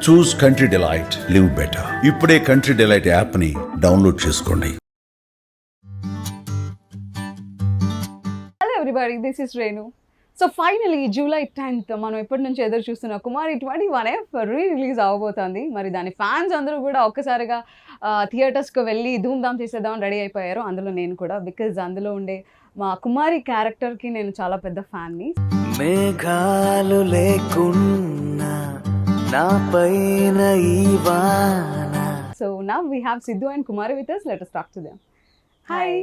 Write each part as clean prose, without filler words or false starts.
చూస్ country delight, live better. ఇప్పుడే country delight app ని download చేసుకోండి. Hello everybody, this is Renu. So finally July 10th మనం ఎప్పటి నుంచి ఎదురు చూస్తున్న కుమారి 21F రిలీజ్ అవ్వబోతోంది. మరి దాని ఫ్యాన్స్ అందరూ కూడా ఒక్కసారిగా థియేటర్స్కి వెళ్ళి ధూమ్ధామ్ చేసేద్దామని రెడీ అయిపోయారు. అందులో నేను కూడా, బికాజ్ అందులో ఉండే మా కుమారి క్యారెక్టర్కి నేను చాలా పెద్ద ఫ్యాన్ని. మేఘాలు లేకున్నా నా పైన ఈ వాన. So now we have Siddhu and Kumari with us. Let us talk to them. Hi,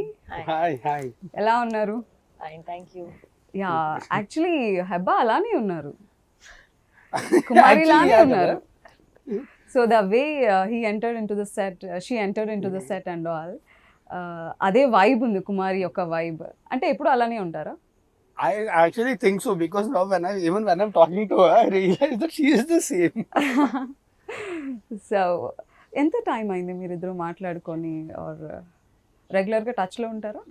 hi. ఎలా ఉన్నారు? Fine, thank you. Yeah, actually Hebah అలానే ఉన్నారు, కుమారి లానే ఉన్నారు. So the way he entered in to the set, she entered in to the set and all, అదే vibe ఉంది కుమారి యొక్క vibe. అంటే ఎప్పుడు అలానే ఉంటారా? I actually think so because now when I'm talking to her, I realize that she is the same. So ఎంత time అయింది మీరిద్దరు మాట్లాడుకొని, ఆర్ రెగ్యులర్గా టచ్లో ఉంటారా?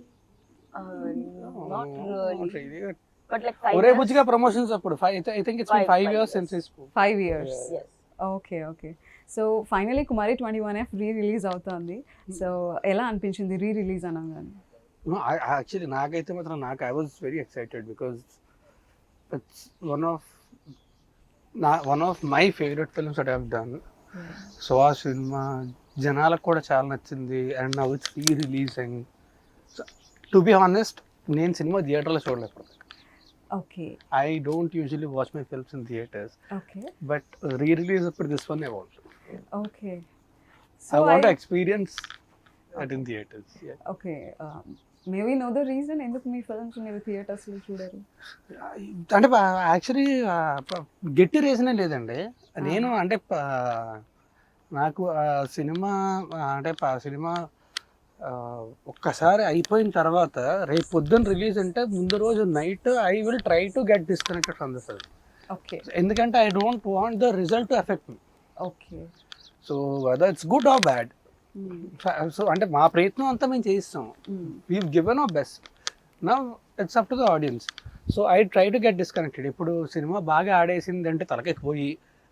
Not really. really. But like 5 ఒరే years. బుజ్జిగా ప్రమోషన్స్ అప్పుడు I think it's been 5 5 years years. since we spoke. 5 years. Yes. Okay okay. So finally Kumari 21F release అవుతుంది. సో ఎలా అనిపించింది రిలీజ్ అనగానే? No, actually నాకైతే మాత్రం I was very excited because it's one of my favorite films that I have done. So ఆ సినిమా జనాలకు కూడా చాలా నచ్చింది and now it's releasing. To be honest, నేను సినిమా థియేటర్లో చూడలేదు. Okay I don't usually watch my films in theaters, okay but re-release for this one I want. Okay. I want to experience it in theaters. Yeah. Okay, may we know the reason ఎందుకు మీ films మీరు థియేటర్స్లో చూడరు? అంటే actually గట్టి రీజనే లేదండి. నేను అంటే నాకు సినిమా అంటే సినిమా ఒక్కసారి అయిపోయిన తర్వాత రేపు పొద్దున్న రిలీజ్ అంటే ముందు రోజు night I will try to get disconnected from the film. Okay ఎందుకంటే I don't want the result to affect me. Okay. So whether it's good or bad, so అంటే మా ప్రయత్నం అంతా మేము చేయిస్తాం. We given our best. Now it's up to the audience. So I try to get disconnected. ఇప్పుడు cinema బాగా ఆడేసింది అంటే తలకెక్కిపోయి,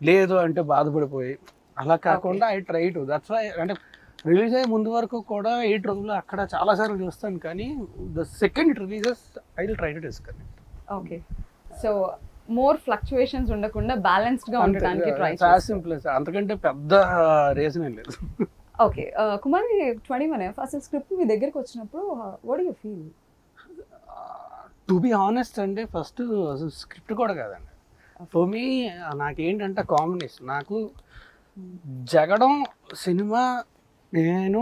లేదు అంటే బాధపడిపోయి, అలా కాకుండా I try to. That's why అంటే రిలీజ్ అయ్యే ముందు వరకు కూడా 8 రోజులు అక్కడ చాలాసార్లు చూస్తాను, కానీ the second it releases I will try to disconnect. Okay. So more fluctuations ఉండకుండా బ్యాలెన్స్డ్గా ఉండడానికి ట్రై చాలా సింపుల్. అంతకంటే పెద్ద రీజన్ ఏం లేదు. ఓకే. కుమారి 21F అసలు స్క్రిప్ట్ మీ దగ్గరికి వచ్చినప్పుడు what do you feel? To be honest అంటే ఫస్ట్ అసలు స్క్రిప్ట్ కూడా కాదండి. ఫర్ మీ నాకేంటంటే కాంబినేషన్, నాకు జగడం సినిమా నేను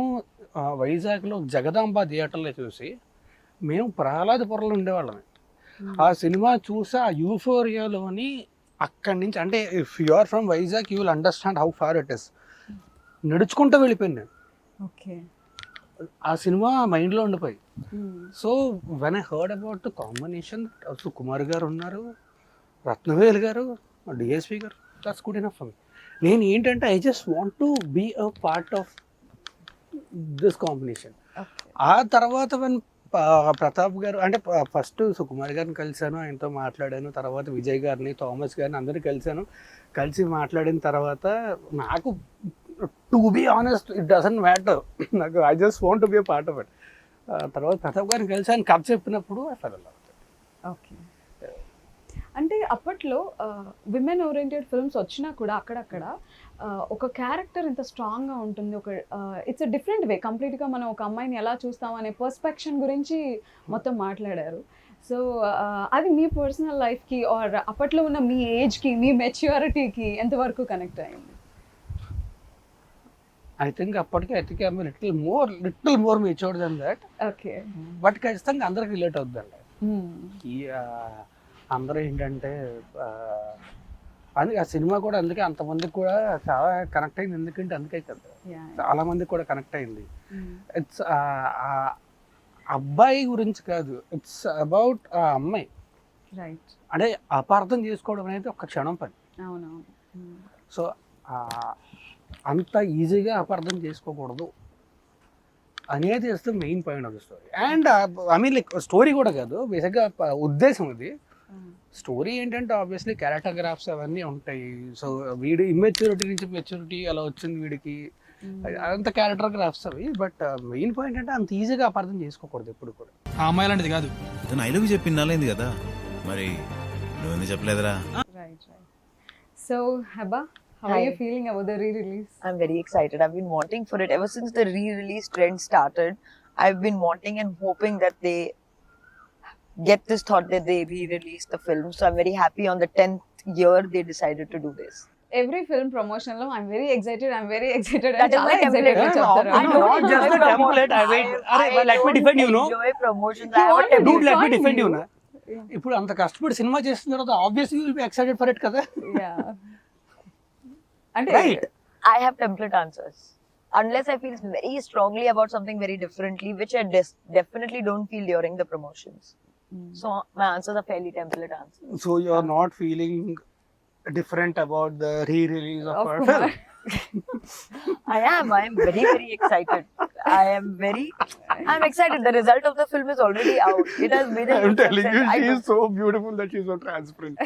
వైజాగ్లో జగదాంబ థియేటర్లో చూసి, మేము ప్రహ్లాదపురంలో ఉండేవాళ్ళమే. ఆ సినిమా చూసి ఆ యూఫోరియాలోని అక్కడి నుంచి, అంటే if you are from Vizag you will understand how far it is. నడుచుకుంటూ వెళ్ళిపోయాను నేను. ఓకే. ఆ సినిమా మైండ్లో ఉండిపోయి. So when I heard about the combination, Kumar garu ఉన్నారు, Rathnavel garu, DSP garu, that's good enough for me. నేను ఏంటంటే I just want to be a part of this combination. ఆ తర్వాత వెన్ ప్రతాప్ గారు అంటే ఫస్ట్ సుకుమార్ గారిని కలిశాను, ఆయనతో మాట్లాడాను, తర్వాత విజయ్ గారిని, థామస్ గారిని అందరినీ కలిసి మాట్లాడిన తర్వాత నాకు to be honest it doesn't matter, నాకు I just want to be a part of it. తర్వాత ప్రతాప్ గారిని కలిసాను, కథ చెప్పినప్పుడు I fell in love. Okay. అంటే అప్పట్లో విమెన్ ఓరియంటెడ్ ఫిల్మ్స్ వచ్చినా కూడా అక్కడక్కడ ఒక క్యారెక్టర్ ఇంత స్ట్రాంగ్గా ఉంటుంది, ఒక ఇట్స్ అ డిఫరెంట్ వే కంప్లీట్గా. మనం ఒక అమ్మాయిని ఎలా చూస్తాం అనే పర్స్పెక్షన్ గురించి మొత్తం మాట్లాడారు. సో అది మీ పర్సనల్ లైఫ్కి ఆర్ అప్పట్లో ఉన్న మీ ఏజ్కి, మీ మెచ్యూరిటీకి ఎంతవరకు కనెక్ట్ అయింది? ఐ థింక్ అప్పటికి I little more matured then that. Okay. But ఖచ్చితంగా అందరికి రిలేట్ అవుతుందండి. ఈ అందరూ ఏంటంటే అందుకే ఆ సినిమా కూడా అందుకే అంతమందికి కూడా చాలా కనెక్ట్ అయింది. ఎందుకంటే అందుకే కదా చాలా మందికి కూడా కనెక్ట్ అయింది. ఇట్స్ అబ్బాయి గురించి కాదు, ఇట్స్ అబౌట్ ఆ అమ్మాయి. రైట్. అంటే అపార్థం చేసుకోవడం అనేది ఒక క్షణం పని. అవునవును. సో అంత ఈజీగా అపార్థం చేసుకోకూడదు అనేది is the main point of the story. And I mean like story కూడా కాదు, బేసిక్గా ఉద్దేశం ఇది. స్టోరీ ఏంటంటే ఆబ్వియస్లీ క్యారెక్టర్ గ్రాఫ్స్ అవన్నీ ఉంటాయి. సో వీడి ఇమ్మెచ్యూరిటీ నుంచి మెచ్యూరిటీ అలా వచ్చింది వీడికి, అదంతా క్యారెక్టర్ గ్రాఫ్స్ అవి. బట్ మెయిన్ పాయింట్ అంటే అంత ఈజీగా అపార్థం చేసుకోకూడదు ఎప్పుడు కూడా. ఆ అమ్మాయి లాంటిది కాదు. ఇతను ఐ లవ్ యూ చెప్పి నాలేంది కదా, మరి నువ్వెందుకు చెప్పలేదురా? Right. So, Heba, how are Hi. you feeling about the re-release? I'm very excited. I've been wanting for it ever since the re-release trend started. I've been wanting and hoping that they get this thought that they re-release the film. So I'm very happy on the 10th year they decided to do this. Every film promotion lo I'm very excited. That is my template. I don't Not just the template. Let me defend you, no? enjoy promotions. You I have a want to template. Dude, let me define defend you, you. na. ఇప్పుడు అంత కష్టపడి cinema చేసిన తర్వాత obviously will be excited for it కదా. Yeah. And Right. I have template answers. Unless I feel very strongly about something very differently, which I definitely don't feel during the promotions. So my answers are fairly template answers. So you are not feeling different about the re-release of Of our Kumar. Film? I am very, very excited. I'm excited. The result of the film is already out. It has made a I'm huge telling you, success. I she know. is so beautiful that she is so transparent.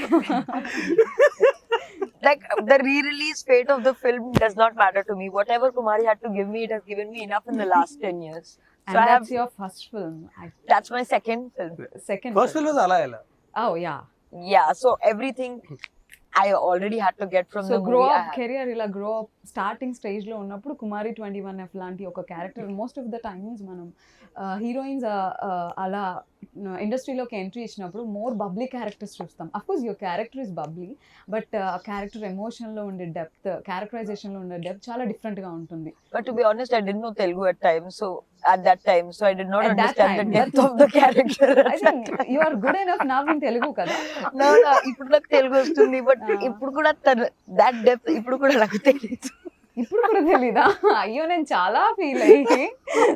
Like the re-release fate of the film does not matter to me. Whatever Kumari had to give me, it has given me enough in the last 10 years. So And I have, that's your first film. that's my second film. Second. First film. Film అలా ఎలా? Oh yeah. Yeah, so everything I already had to get from so the grow movie. I up had. Career ఇలా grow up starting stage లో ఉన్నప్పుడు Kumari 21F లాంటి ఒక character most of the times మనం heroines అలా ఇండస్ట్రీలోకి ఎంట్రీ ఇచ్చినప్పుడు more bubbly characters చూస్తాం. Of course your character is bubbly, but character ఎమోషన్లో ఉండే డెప్త్, క్యారెక్టరైజేషన్లో ఉండే డెప్త్ చాలా డిఫరెంట్గా ఉంటుంది. But to be honest, I didn't know Telugu at that time, so I did not At that understand the time, depth of the character. I think you are good enough now in Telugu కదా. No, ఇప్పుడు నాకు తెలుగు వస్తుంది, but ఇప్పుడు కూడా that depth ఇప్పుడు కూడా నాకు తెలియదు. ఇప్పుడు కూడా తెలీదా? అయ్యో నేను చాలా ఫీల్ అయ్యి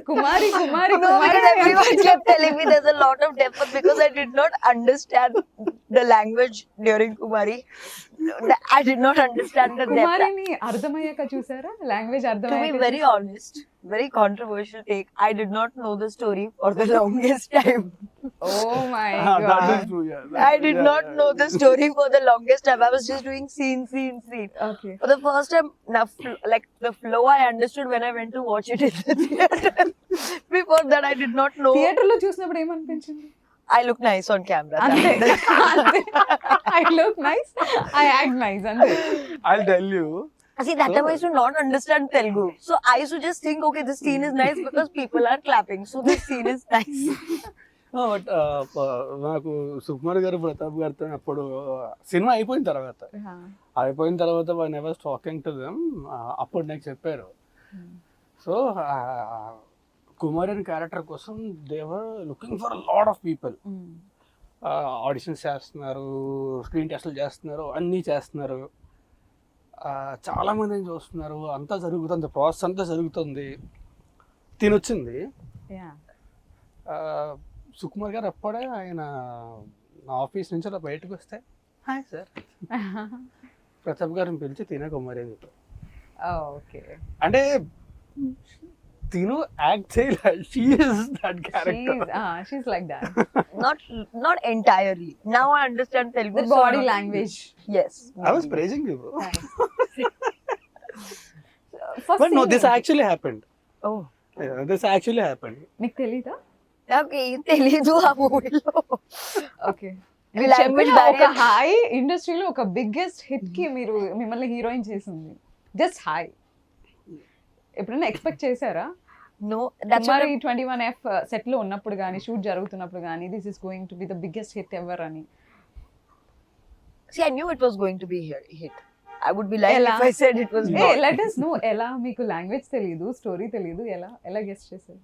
కుమారి కుమారి No, Kumari because everyone kept telling me there's a lot of depth, but because I did not understand the language during Kumari, I did not understand the depth. కుమారిని అర్థమయ్యాక చూసారా? Language To be అర్థమయ్యాక very honest, very controversial take, I did not know the story for the longest time. Oh my That God. is true, yeah. I did not know the story for the longest time. I was just doing scene. Okay. For the first time, like the flow I understood when I went to watch it in the theater. Before that, I did not know. Theatre లో చూసినప్పుడు ఏమనిపించింది? I look nice on camera. అంతే. I look nice, I act nice అంతే. I'll tell you. See, that time I used to not understand Telugu. So I used to just think, okay, this scene is nice because people are clapping. So this scene is nice. But నాకు సుకుమార్ గారు, ప్రతాప్ గారితో అప్పుడు cinema అయిపోయిన తర్వాత one I was talking to them, అప్పుడు నాకు చెప్పారు. So Kumar అనే క్యారెక్టర్ కోసం they were looking for lot of people. Auditions చేస్తున్నారు, స్క్రీన్ టెస్ట్లు చేస్తున్నారు, అన్నీ చేస్తున్నారు, చాలా మందిని చూస్తున్నారు, అంతా జరుగుతుంది, ప్రాసెస్ అంతా జరుగుతుంది. తినొచ్చింది సుకుమార్ గారు. అప్పుడే ఆయన ఆఫీస్ నుంచి అలా బయటకు వస్తే, హాయ్ సార్, ప్రతాప్ గారిని పిలిచి తినే కుమారి అని చెప్పారు. ఓకే. అంటే తిను యాక్ట్ చేయాలి, she is that character. She's like that. Not entirely. Now I understand Telugu. The body language. Yes. I was praising you, bro. First But no, scene this ఏంటి? actually happened. Oh. Yeah, this actually happened. నీకు తెలీదా? నాకు ఏం తెలీదు ఆ మూవీలో. Okay. మీ language ఒక barrier. Hi ఇండస్ట్రీలో ఒక బిగ్గెస్ట్ హిట్ కి మిమ్మల్ని హీరోయిన్ చేసింది. Just hi. ఎప్పుడైనా ఎక్స్పెక్ట్ చేశారా? No, that's what Kumari 21F set లో ఉన్నప్పుడు కానీ, షూట్ జరుగుతున్నప్పుడు కానీ, this is going to be the biggest hit ever అని? See, I knew it was going to be hit. I would be lying Ella. if I said it was not. Let us know. ఎలా మీకు language తెలీదు, story తెలీదు, ఎలా guest చేశారు?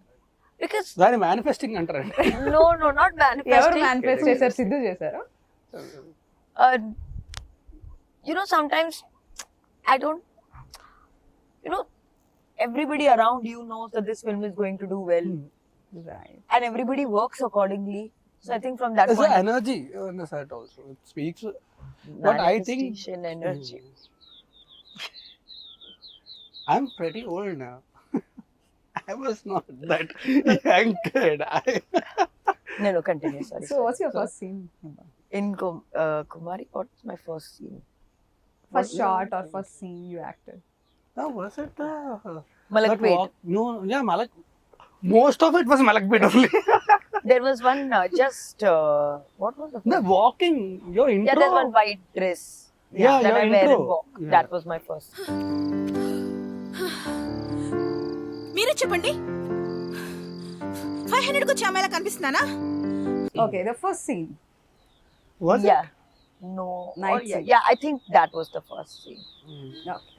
Because దాని manifesting అంటారండి. no, not ఎవరు manifesting. మేనిఫెస్ట్ చేశారు? సిద్ధు చేశారా? You know, sometimes I don't. You know, everybody around you knows that this film is going to do well, Right. and everybody works accordingly. So I think from that There's point, an energy on the set also. It speaks. But I think manifestation, energy. I'm pretty old now. I was not that young kid. No, continue. Sorry. So what's your first scene? In Kumari, what was my first scene? First shot or first scene you acted? Was it that Malakpet. walk? No, yeah, Malak. Most of it was Malakpet only. There was one what was the The walking, your intro. Yeah, there's one white dress. Yeah, that your I wear intro. and walk. Yeah. That was my first. మీరే చెప్పండి, 500 కు చామేలా కనిపిస్తున్నానా? Okay, the first scene. Was Yeah. No. Night yeah, scene. yeah, I think that was the first scene. Okay,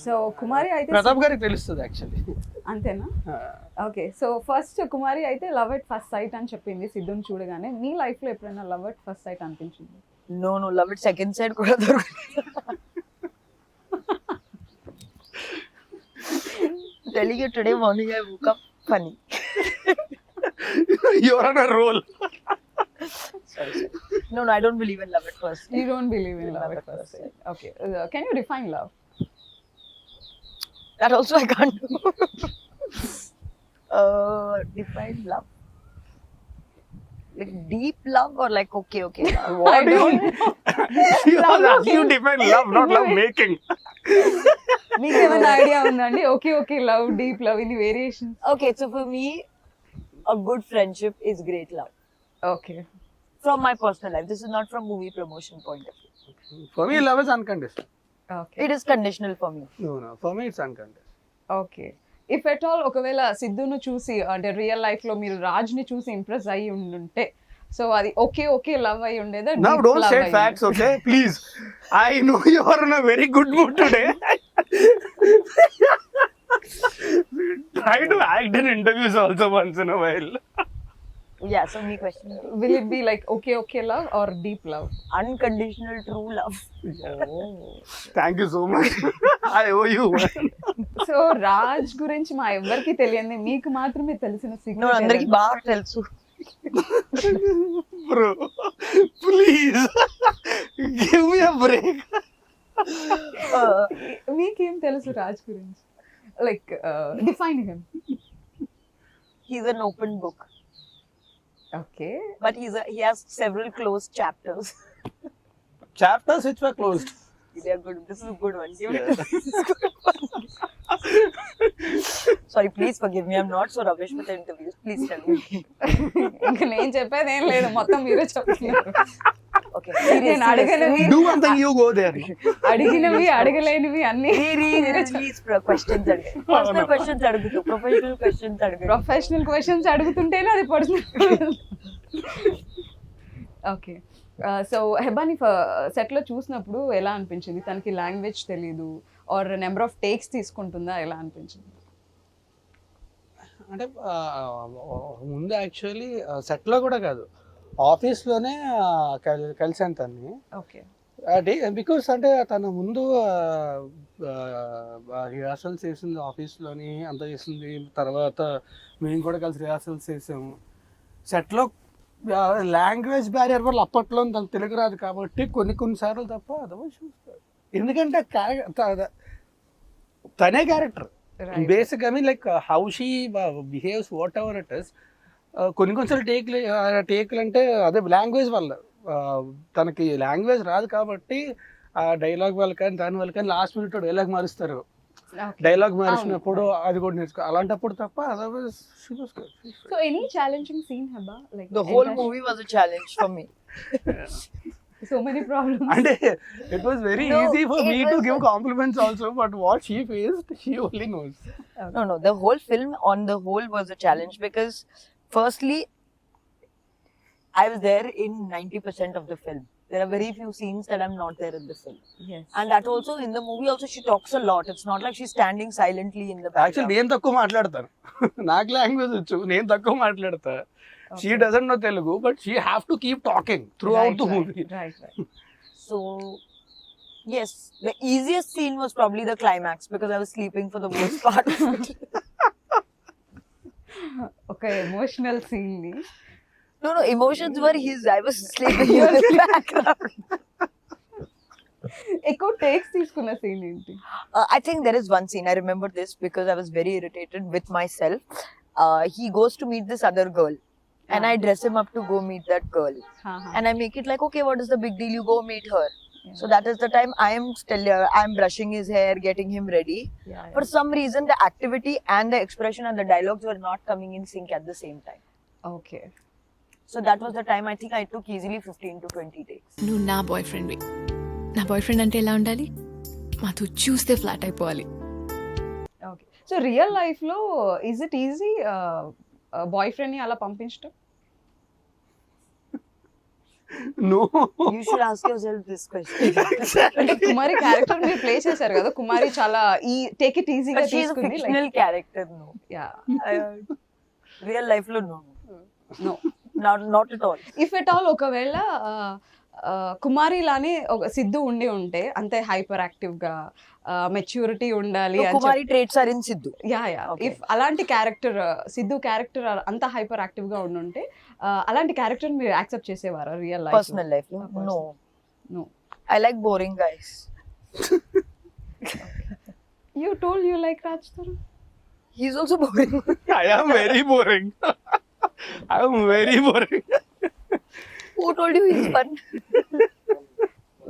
so Kumari అయితే ప్రతాప్ గారికి తెలుస్తుంది actually. అంతేనా? Okay, so first కుమారి అయితే లవ్ ఎట్ ఫస్ట్ సైట్ అని చెప్పింది సిద్ధుని చూడగానే. మీ లైఫ్ లో ఎప్పుడైనా లవ్ ఎట్ ఫస్ట్ సైట్ అనిపించింది? No, love it second side kuda dorukadu. Telling you today morning I woke up funny. You're on a roll. Sorry. No, I don't believe in love at first. You don't believe in love at first sight. Okay. Can you define love? That also I can't do. Define love. Like deep love or like okay love? What do you? You making. define love, not love making. మీకు ఏమైనా idea ఉందండి? Okay love, deep love, ఇన్ని variations. Okay, so for me, a good friendship is great love. Okay, From my personal life, this is not from movie promotion point of view. For me, love is unconditional. Okay, It is conditional for me. No, for me it's unconditional. Okay. If at all ఒకవేళ సిద్ధును చూసి అంటే real life లో మీరు రాజ్ని చూసి impress అయ్యి ఉండుంటే, so అది okay love అయి ఉండేదా? Now deep don't love say అయి facts, okay? Please. I know you are in a very good mood today. Try to act in interviews also once in a while. Yeah, so me question. Will it be like okay love or deep love? Unconditional true love. Thank you so much. I owe you one. So Raj గురించి మా ఎవరికి తెలియదు, మీకు మాత్రమే తెలిసిన No, secret అందరికి బాగా తెలుసు. Bro, please. Give me a break. మీకేం తెలుసు రాజ్ గురించి? Like define him. He's an open book, okay, but he has several closed chapters. Chapters which were closed. They are good. This is a good one. Give it to me. This is good one. Sorry, please forgive me. I'm not so rubbish with the interviews. Please tell me. ఇంకా నేను చెప్పేది ఏం లేదు, మొత్తం మీరే చెప్తున్నారు. Okay. నేను అడగనివి Do one thing, you go there. అడిగినవి అడగలేనివి అన్ని Please questions అడుగు. Personal questions అడుగుతూ, professional questions అడుగు. ప్రొఫెషనల్ క్వశ్చన్స్ అడుగుతుంటేనే అది పర్సనల్. ఓకే, సో హెబాని సెట్లో చూసినప్పుడు ఎలా అనిపించింది? తనకి లాంగ్వేజ్ తెలీదు ఆర్ నెంబర్ ఆఫ్ టేక్స్ తీసుకుంటుందా, ఎలా అనిపించింది? అంటే ముందు యాక్చువల్లీ సెట్లో కూడా కాదు, ఆఫీస్లోనే కలిసాను తన్ని. ఓకే, బికాస్ అంటే తను ముందు రిహార్సల్స్ చేసింది ఆఫీస్లోని, అంత చేసింది. తర్వాత మేము కూడా కలిసి రిహార్సల్స్ చేసాము. సెట్లో లాంగ్వేజ్ బ్యారియర్ వల్ల అప్పట్లో తను తెలుగు రాదు కాబట్టి కొన్నిసార్లు తప్ప అదర్వైజ్ చూస్తారు. ఎందుకంటే తనే character basic. I mean like how she behaves what ever it is. కొన్నిసార్లు టేక్లు అంటే అదే లాంగ్వేజ్ వల్ల. తనకి లాంగ్వేజ్ రాదు కాబట్టి ఆ డైలాగ్ వల్ల కానీ దాని వల్ల కానీ లాస్ట్ మినిట్ డైలాగ్ మారుస్తారు. డైలాగ్ మార్చినప్పుడు అది కూడా నేర్చుకో, అలాంటప్పుడు తప్ప otherwise. So any challenging scene Hebah? Like The whole movie was a challenge for me. So many problems. అంటే it was very No, easy for it me to was give compliments also, but what she faced she only knows. No, the whole film on the whole was a challenge because firstly, I was there in 90% of the film. There are very few scenes that I'm not there in the film. Yes. And that also, in the movie also, she talks a lot. It's not like she's standing silently in the actually background. నేను తక్కువ మాట్లాడతాను, నాకు language వచ్చు, నేను తక్కువ మాట్లాడతా. She doesn't know Telugu but she have to keep talking through out the movie. Right. So, yes, the easiest scene was probably the climax because I was sleeping for the most part of it. ఒక emotional scene ని No, emotions were his. I was sleeping in the background. ఎక్కువ takes తీసుకున్న scene ఏంటి? I think there is one scene. I remember this because I was very irritated with myself. He goes to meet this other girl. and I dress him up to go meet that girl. Uh-huh. And I make it like, okay, what is the big deal? You go meet her. Yeah. So that is the time I am still I'm brushing his hair, getting him ready. Yeah, For some reason, the activity and the expression and the dialogues were not coming in sync at the same time. Okay. So that was the time I think I took easily 15 to 20 takes. నువ్వు నా bye ఫ్రెండ్వి. నా boy friend అంటే ఎలా ఉండాలి? మాతో చూస్తే flat అయిపోవాలి. Okay. So real లైఫ్లో ఈజ్ ఇట్ ఈజీ బాయ్ ఫ్రెండ్ని అలా పంపించడం? No. You should ask yourself this question. అంటే కుమారి క్యారెక్టర్ మీరు ప్లే చేశారు కదా, కుమారి చాలా ఈ టేక్ ఇట్ ఈజీగా But she is a తీసుకుంది. fictional character, no. Yeah. Real life lo no. No. Not at all. If at all ఒకవేళ కుమారి లానే ఒక సిద్ధు ఉండి ఉంటే అంతే హైపర్ యాక్టివ్ గా మెచ్యూరిటీ ఉండాలి So, అని Kumari traits are in Sidhu. Yeah yeah Okay. If అలాంటి క్యారెక్టర్ సిద్ధు క్యారెక్టర్ అంత హైపర్ యాక్టివ్ గా ఉండుంటే అలాంటి క్యారెక్టర్ మీరు యాక్సెప్ట్ చేసేవారా real life? Personal life, no. No. No. I like boring guys. You told you like Raj Tarun. He's also boring. I am very boring. I am very boring. Who told you he's fun?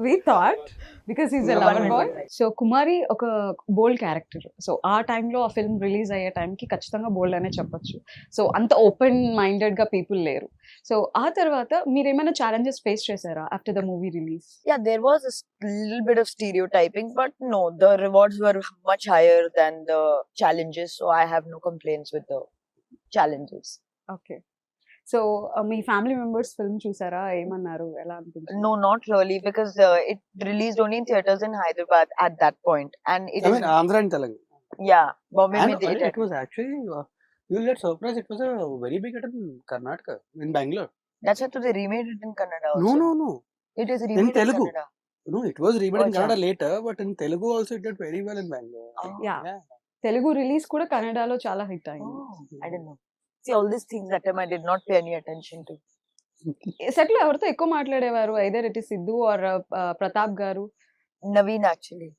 We thought because he's a No, lover one boy. minute. So Kumari ఒక bold character. So ఆ టైంలో ఆ film release అయ్యే టైంకి ఖచ్చితంగా బోల్డ్ అనే చెప్పొచ్చు. So అంత ఓపెన్ మైండెడ్ గా పీపుల్ లేరు. సో ఆ తర్వాత మీరు ఏమైనా ఛాలెంజెస్ ఫేస్ చేశారా after the movie release? Yeah, there was a little bit of stereotyping, but no, the rewards were much higher than the challenges, so I have no complaints with the challenges. Okay. So me family members film చూసారా? ఏమన్నారు? ఎలా అనిపించింది? No, not really, because it released only in theaters in Hyderabad at that point, and it I is mean, Andhra and Telugu. yeah, Bombay And mein they it was actually, you'll get surprised, it was a very big hit in Karnataka, in Bangalore. That's why they remade it in Kannada also. No. It is remade in Telugu. Kannada. No, it was remade in Oh, Kannada later, but in Telugu also it did very well in Bangalore. Oh. Yeah. Telugu release కూడా కన్నడలో చాలా hit అయింది. Oh, I didn't know. See, all these things that time I did not pay any attention to. Set లో ఎవరితో ఎక్కువ మాట్లాడేవారు? Either it is Siddhu or Pratap garu? Naveen actually.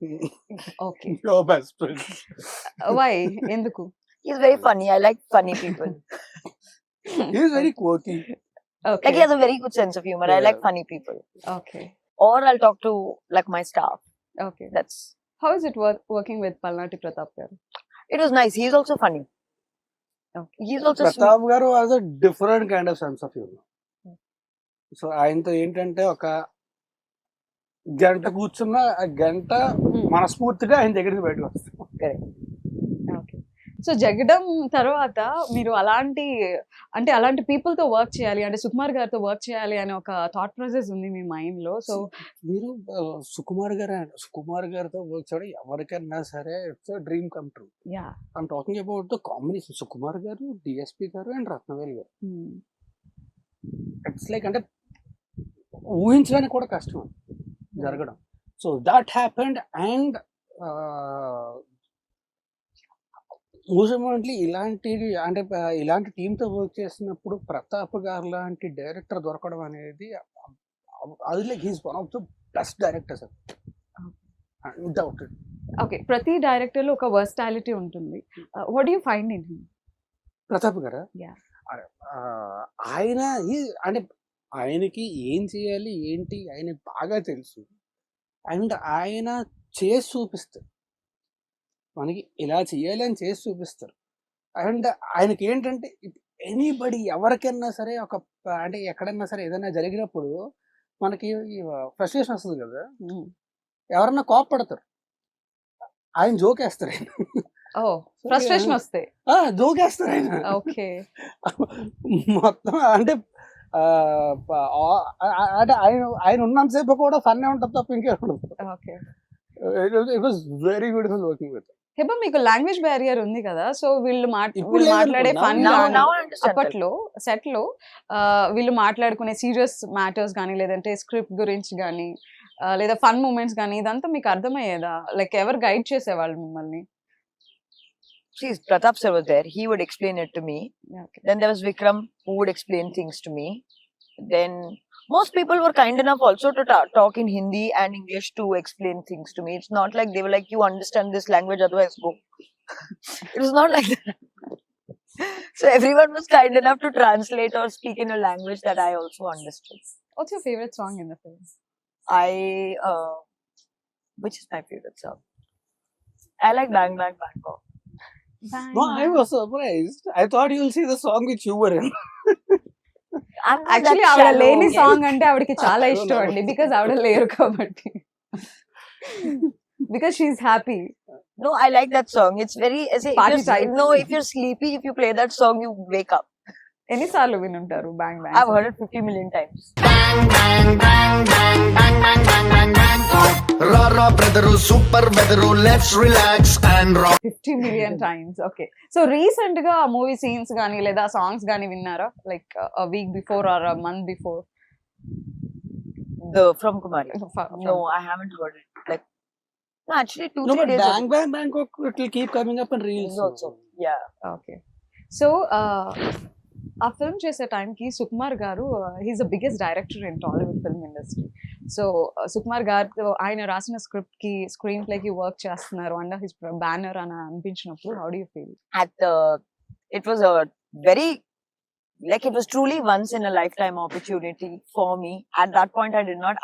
Okay. Your best friend. Why? ఎందుకు? He's very funny. I like funny people. He is very quirky. Okay. Like he has a very good sense of humor. I like Yeah. funny people. Okay. Or I'll talk to like my staff. Okay. That's how is it working with పల్నాటి ప్రతాప్ గారు? it was nice. He's also funny. Okay. He's also sweet. Pratap గారు has a different kind of sense of humor. So ఆయనతో ఏంటంటే ఒక గంట కూర్చున్న ఆ గంట మనస్ఫూర్తిగా ఆయన దగ్గరికి బయటకు వస్తాం. ఓకే. సో జగడం తర్వాత మీరు అలాంటి పీపుల్ తో వర్క్ చేయాలి అంటే సుకుమార్ గారితో వర్క్ చేయాలి అనే ఒక థాట్ ప్రాసెస్ ఉంది మీ మైండ్ లో. సో మీరు సుకుమార్ గారితో వర్క్ చేయడం ఎవరికైనా సరే it's dream come true. Yeah. I'm talking about the combination Sukumar గారు, డిఎస్పి గారు అండ్ రత్నవేల్ గారు. ఇట్స్ లైక్ అంటే ఊహించడానికి కూడా కష్టం అది జరగడం. So that happened and mostly ఇలాంటి టీంతో వర్క్ చేసినప్పుడు ప్రతాప్ గారు లాంటి డైరెక్టర్ దొరకడం అనేది అది like he's one of the best directors undoubted. Okay. ప్రతి డైరెక్టర్ లో ఒక వర్స్టాలిటీ ఉంటుంది. What do you find in him? Pratap గారా? Yeah. ఆయన అంటే ఆయనకి ఏం చేయాలి ఏంటి ఆయన బాగా తెలుసు అండ్ ఆయన చేసి చూపిస్తారు. మనకి ఇలా చేయాలి అని చేసి చూపిస్తారు. అండ్ ఆయనకి ఏంటంటే ఎనీబడి ఎవరికైనా సరే అంటే ఎక్కడైనా సరే ఏదైనా జరిగినప్పుడు మనకి ఫ్రస్ట్రేషన్ వస్తుంది కదా, ఎవరన్నా కోపడతారు, ఆయన జోకేస్తారు. ఆయన ఫ్రస్ట్రేషన్ వస్తే జోకేస్తారు ఆయన. ఓకే. మొత్తం అంటే ఆయన ఉన్నంతసేపు కూడా ఫన్నే ఉంటుంది తప్ప ఇంకే ఉండదు. Okay. It was very beautiful working with. Heba మీకు లాంగ్వేజ్ బ్యారియర్ ఉంది కదా, సో వీళ్ళు ఇప్పుడు మాట్లాడే లేదు. Fun Now I understand. అప్పట్లో సెట్ లో వీళ్ళు మాట్లాడుకునే సీరియస్ మ్యాటర్స్ కానీ లేదంటే స్క్రిప్ట్ గురించి కానీ లేదా ఫన్ మూమెంట్స్ కానీ ఇదంతా మీకు అర్థమయ్యేదా? లైక్ ఎవరు గైడ్ చేసేవాళ్ళు మిమ్మల్ని? See, Pratap sir was there. He would explain it to me. Okay. Then there was Vikram who would explain things to me. Then most people were kind enough also to talk in Hindi and English to explain things to me. It's not like they were like, you understand this language, otherwise go. It was not like that. So everyone was kind enough to translate or speak in a language that I also understood. What's your favorite song in the film? Which is my favorite song? I like Bang Bang Bangkok. No, I was surprised. I thought you'll see the song which you were in. I'm not actually that ఆవిడ shallow. లేని song అంటే ఆవిడకి చాలా I don't ఇష్టం know. అండి because ఆవిడ లేరు కాబట్టి because she is happy No, I like that song. It's very. Party type. No, if you're sleepy, if you play that song, you wake up. ఎన్నిసార్లు వినుంటారు bang I've bang heard it 50 million times. Rara brother, super weather, let's relax and rock. 50 million times okay so recent గా movie scenes గానీ లేదా songs గానీ విన్నారా like week before are month before From Kumari. No, I haven't heard it. Like, no, actually, 2-3 No, but days Bang ago. Bang Bangkok, it will keep coming up in reels. Also, yeah. Okay so ఆ film చేసే టైంకి సుకుమార్ గారు he's the biggest director in Tollywood film industry so Sukumar గారితో ఆయన రాసిన script కి screen play కి work చేస్తున్నారు అండర్ హిస్ బ్యానర్ అని అనిపించినప్పుడు how do you feel It was a very, like, it was truly once in a lifetime opportunity for me. At that point, I did not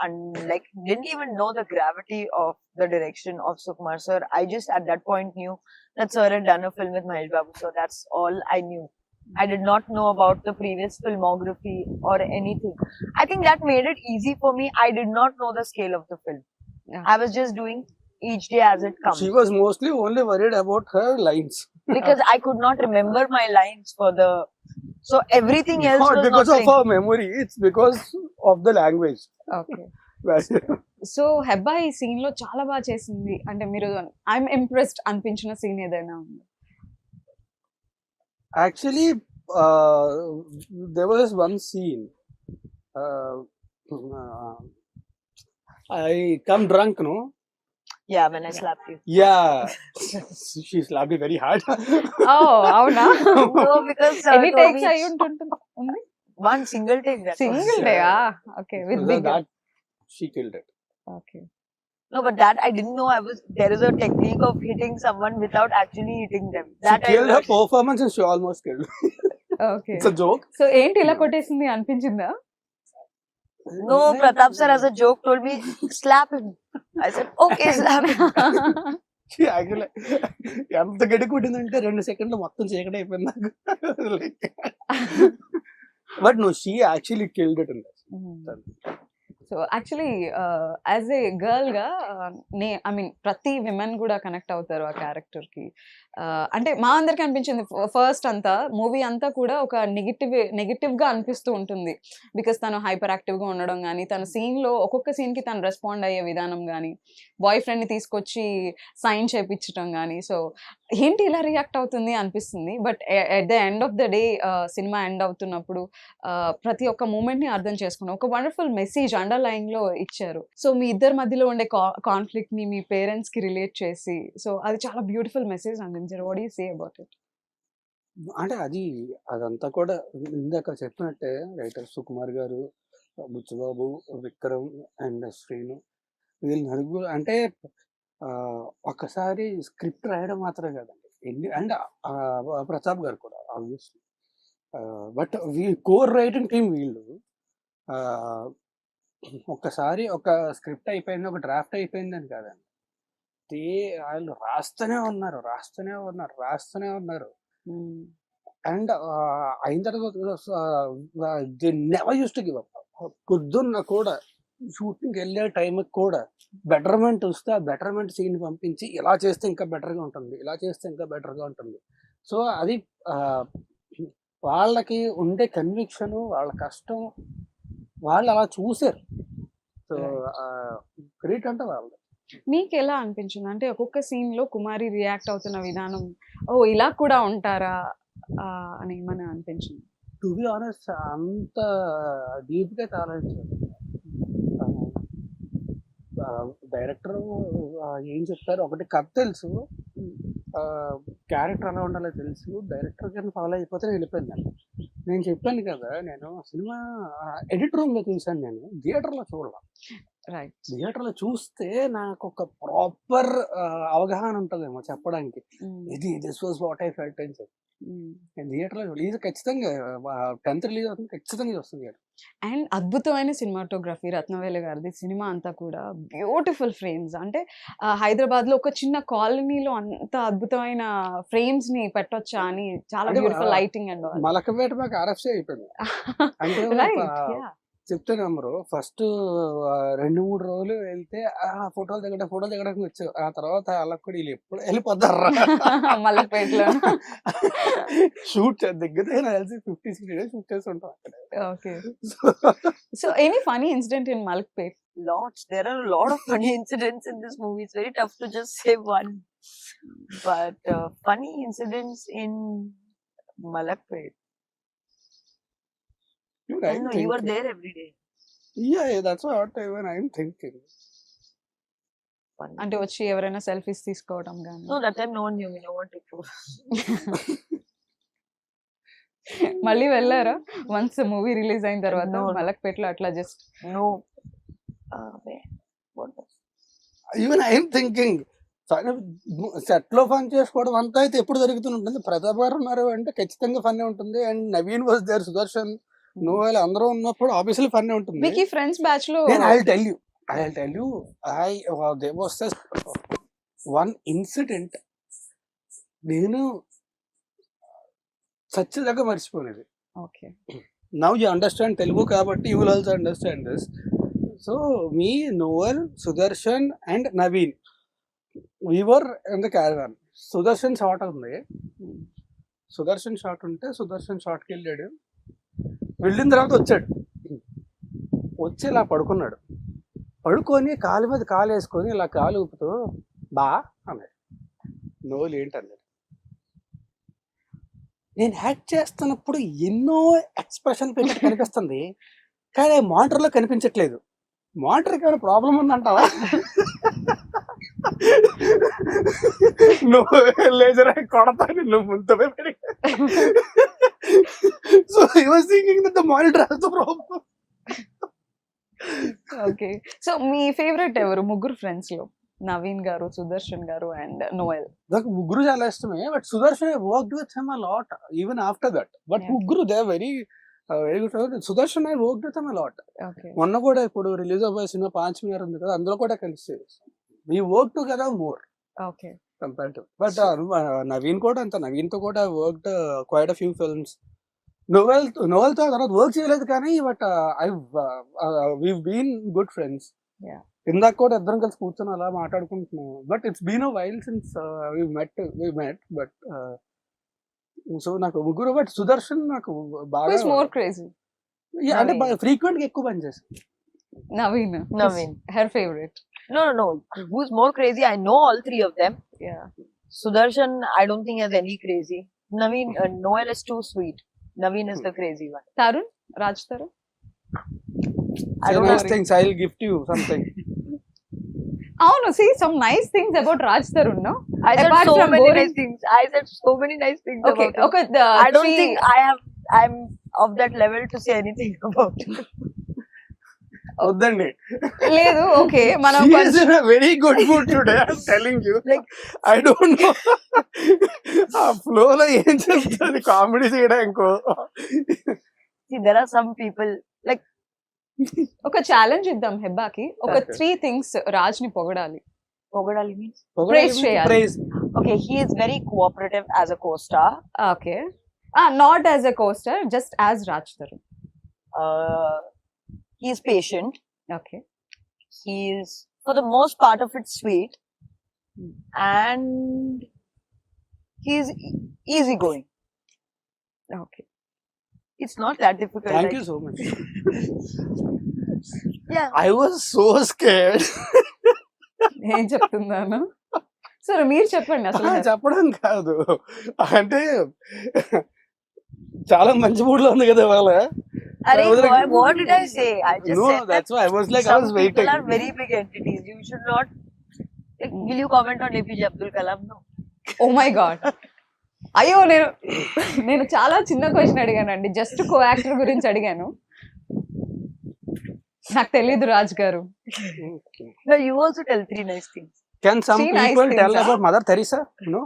didn't even know the gravity of the direction of Sukumar sir. I just at that point knew that sir had done a film with Mahesh Babu, so that's all I knew. I did not know about the previous filmography or anything. I think that made it easy for me. I did not know the scale of the film. Yeah. I was just doing each day as it comes. She was mostly only worried about her lines. Because I could not remember my lines for the. So everything else Not was because not of her memory, it's because of the language. Okay so Hebah ఈ scene లో చాలా బాగా చేసింది అంటే మీరు I'm impressed అనిపించిన scene ఏదైనా ఉంది Actually, there was one scene. I come drunk, no? Yeah, when I slapped you. Yeah. She slapped me very hard. ఓ అవునా No, because ఎన్ని told టేక్స్ me అయి ఉంటుంది one single take. That was. Single day okay with big That she killed it. Okay No, but that I didn't know. There is a technique of hitting someone without actually hitting them. She That I killed her learned. performance and she almost killed me. Okay It's a joke. So ఏంటి ఇలా కొట్టేసింది అనిపించిందా No, Pratap sir as a joke told me slap him. I said okay, slap him. She actually ఎంత గడి కొట్టిందంటే 2 సెకండ్లు మొత్తం చీకటి అయిపోయింది నాకు. But no, she actually killed it in this. So actually as a girl గా ఐ మీన్ ప్రతి women కూడా కనెక్ట్ అవుతారు ఆ క్యారెక్టర్ కి అంటే మా అందరికి అనిపించింది ఫస్ట్ అంతా మూవీ అంతా కూడా ఒక నెగిటివ్ గా అనిపిస్తూ ఉంటుంది బికాస్ తను హైపర్ యాక్టివ్ గా ఉండడం కానీ తన సీన్ లో ఒక్కొక్క సీన్ కి తను రెస్పాండ్ అయ్యే విధానం కానీ బాయ్ ఫ్రెండ్ ని తీసుకొచ్చి సైన్ చేపించడం కానీ సో ఏంటి ఇలా రియాక్ట్ అవుతుంది అనిపిస్తుంది but at the end of the day cinema end అవుతున్నప్పుడు ప్రతి ఒక్క మూమెంట్ ని అర్థం చేసుకున్నాం ఒక వండర్ఫుల్ మెసేజ్ అండర్లైన్ లో ఇచ్చారు సో మీ ఇద్దరి మధ్యలో ఉండే కాన్ఫ్లిక్ట్ ని మీ పేరెంట్స్ కి రిలేట్ చేసి సో అది చాలా బ్యూటిఫుల్ మెసేజ్ అందించారు what you say about it అంటే అదంతా కూడా ఇందాక చెప్పినట్టే రైటర్ సుకుమార్ గారు, బుచ్చిబాబు, విక్రమ్ అండ్ శ్రీను వీళ్ళు నలుగురు అంటే ఒక్కసారి స్క్రిప్ట్ రాయడం మాత్రమే కదండి అండ్ ప్రతాప్ గారు కూడా obviously but core writing team వీళ్ళు ఒక్కసారి ఒక స్క్రిప్ట్ అయిపోయింది, ఒక డ్రాఫ్ట్ అయిపోయింది అని కాదండి, వాళ్ళు రాస్తూనే ఉన్నారు అండ్ అయిన తర్వాత they never use to give up. పొద్దున్న కూడా షూటింగ్కి వెళ్ళే టైంకి కూడా బెటర్మెంట్ వస్తే ఆ బెటర్మెంట్ సీన్ పంపించి ఇలా చేస్తే ఇంకా బెటర్గా ఉంటుంది. సో అది వాళ్ళకి ఉండే కన్విక్షన్, వాళ్ళ కష్టం, వాళ్ళు అలా చూసారు. సో గ్రేట్ అంటే వాళ్ళు. మీకు ఎలా అనిపించింది అంటే ఒక్కొక్క సీన్ లో కుమారి రియాక్ట్ అవుతున్న విధానం ఓ ఇలా కూడా ఉంటారా అని ఏమైనా అనిపించింది? టు బి ఆనెస్ట్ అంత డీప్గా ఆలోచించారు. డైరెక్టర్ ఏం చెప్తారు, ఒకటి కథ తెలుసు, క్యారెక్టర్ ఎలా ఉండాలో తెలుసు, డైరెక్టర్ గారిని ఫాలో అయిపోతే వెళ్ళిపోయింది. నేను చెప్పాను కదా, నేను సినిమా ఎడిట్ రూమ్లో చూశాను, నేను థియేటర్లో చూడాల. రైట్. థియేటర్లో చూస్తే నాకు ఒక ప్రాపర్ అవగాహన ఉంటుందేమో చెప్పడానికి, ఇది this was what I felt అని చెప్పి. నేను థియేటర్లో రిలీజ్ ఖచ్చితంగా 10th రిలీజ్ అవుతుంది, ఖచ్చితంగా వస్తుంది. అండ్ అద్భుతమైన సినిమాటోగ్రఫీ రత్నవేలు గారిది. సినిమా అంతా కూడా బ్యూటిఫుల్ ఫ్రేమ్స్. అంటే హైదరాబాద్లో ఒక చిన్న కాలనీలో అంత అద్భుతమైన ఫ్రేమ్స్ ని పెట్టొచ్చా అని చాలా అంటే బ్యూటిఫుల్ లైటింగ్ అండ్ మలకపేట మాకు RFC అయిపోయింది. అంటే రైట్. చెప్తే నమ్మరు, ఫస్ట్ 2-3 రోజులు వెళ్తే ఫోటోలు దిగడానికి వచ్చావు. ఆ తర్వాత వాళ్ళకి కూడా వీళ్ళు ఎప్పుడు వెళ్ళిపోతారా మలక్పేటలో. షూట్ దిగ్గితే నాకు తెలిసి 50-60 days షూట్ చేసి ఉంటాం అక్కడ. Okay. So any funny incident in Malakpet? Lots. There are a lot of funny incidents in this movie. It's very tough to just say one. But funny incidents in Malakpet. Dude, I I'm know you were thinking. there every day. Yeah, that's what even I'm thinking. Funny. అంటే వచ్చి ఎవరైనా selfies తీసుకోవడం కానీ? No, that time no one knew me. No one took photos. మళ్ళీ వెళ్ళారా once movie release అయిన తర్వాత No. మలక్పేటలో అట్లా just? No. Wait. What was? Even I'm thinking set లో ఫన్ చేసుకోవడం అంతా అయితే ఎప్పుడు జరుగుతూనే ఉంటుంది. ప్రతాప్ గారు ఉన్నారు అంటే ఖచ్చితంగా ఫన్ ఉంటుంది. And Naveen was there, Sudarshan, Noel అందరూ ఉన్నప్పుడు ఆబ్వియస్లీ ఫన్ ఉంటుంది. మీకు ఈ ఫ్రెండ్స్ బ్యాచ్ లో నేను I'll tell you there was just one incident నేను సచ్చిదాకా మర్చిపోలేదు. Okay. Now you understand Telugu కాబట్టి you will also understand this. So me, Noel, Sudarshan and Naveen, we were in the caravan. Sudarshan shot ఉంది. Sudarshan shot ఉంటే సుదర్శన్ షాట్కి వెళ్ళాడు. వెళ్ళిన తర్వాత వచ్చి ఇలా పడుకున్నాడు. పడుకొని కాలు మీద కాలు వేసుకొని ఇలా కాలు ఊపుతూ బా అన్నాడు. నోలు ఏంటన్నాడు. నేను యాక్ట్ చేస్తున్నప్పుడు ఎన్నో ఎక్స్ప్రెషన్ పెట్టినట్టు కనిపిస్తుంది, కానీ మానిటర్లో కనిపించట్లేదు. మానిటర్కి ఏమైనా ప్రాబ్లం ఉందంటావా? నువ్వు లేజర్ కొడతా నిన్ను ముందు. So I was thinking that the monitor has the problem. Okay. So me favourite ఎవరు ముగ్గురు ఫ్రెండ్స్ లో? నవీన్ గారు, సుదర్శన్ గారు అండ్ నోయల్. నాకు ముగ్గురు చాలా ఇష్టమే. But Sudarshan worked with him a lot even after that. But ముగ్గురు they very very good. Sudarshan I worked with him a lot. Okay. మొన్న కూడా ఇప్పుడు రిలీజ్ అవ్వే సినిమా 5 మీటర్ ఉంది కదా, అందులో కూడా కలిసి we work together more okay. Comparative. But Naveen కూడా అంత, నవీన్తో కూడా worked quite a few films. నోవెల్తో తర్వాత వర్క్ చేయలేదు కానీ but we been good friends. ఇందాక కూడా ఇద్దరం కలిసి కూర్చొని అలా మాట్లాడుకుంటున్నాం. But it's been a while since we met. But so నాకు ముగ్గురు. బట్ సుదర్శన్ నాకు బాగా మోర్ క్రేజీ అంటే ఫ్రీక్వెంట్ గా ఎక్కువ పని చేశాను. Naveen. Her favorite. No. Who's more crazy? I know all three of them. Yeah. Sudarshan, I don't think has any crazy. Naveen, Noel is too sweet. Naveen is the crazy one. Tarun? Raj Tarun? I don't Nice know. things. I'll gift you something. అవును, see some nice things about Raj Tarun, no? I said Apart so from many boring- nice things. I said so many nice things Okay, about him. okay. I don't think I'm of that level to say anything about him. వద్దండి. లేదు. Okay, మనం She is in a very good mood today. I'm telling you. Like, I don't know. ఆ flow లో ఏం చెప్తుంది comedy చేయడానికి. see, there are some people like ఒక challenge ఇద్దాం హెబ్బాకి. ఒక Okay. 3 things రాజ్ ని పొగడాలి. Pogadali means. Praise చేయాలి. Praise. Okay, he is very cooperative as a co-star. Okay. Not as a coaster, just as Raj Tarun. He is patient. Okay. He is, for the most part of it, sweet, and he is easygoing. Okay. It's not that difficult. Thank like- you so much. Yeah. I was so scared. ఏం చెప్తున్నాను? సరే మీరు చెప్పండి అసలు. చెప్పడం కాదు, అంటే చాలా మంచి మూడ్ లో ఉంది కదా ఇవాళ. Arey, I was like, what did I say? I just No, said that's that why I was like, I some was people waiting. are very big entities. You should not. Like, will you comment on APJ Abdul Kalam? No. Oh my God. అయ్యో, నేను చాలా చిన్న question అడిగానండి. Just co actor గురించి అడిగాను. నాకు తెలీదు రాజ్ గారు. No, you also tell 3 nice things. Can some Three nice people things, tell huh? about Mother Teresa? No.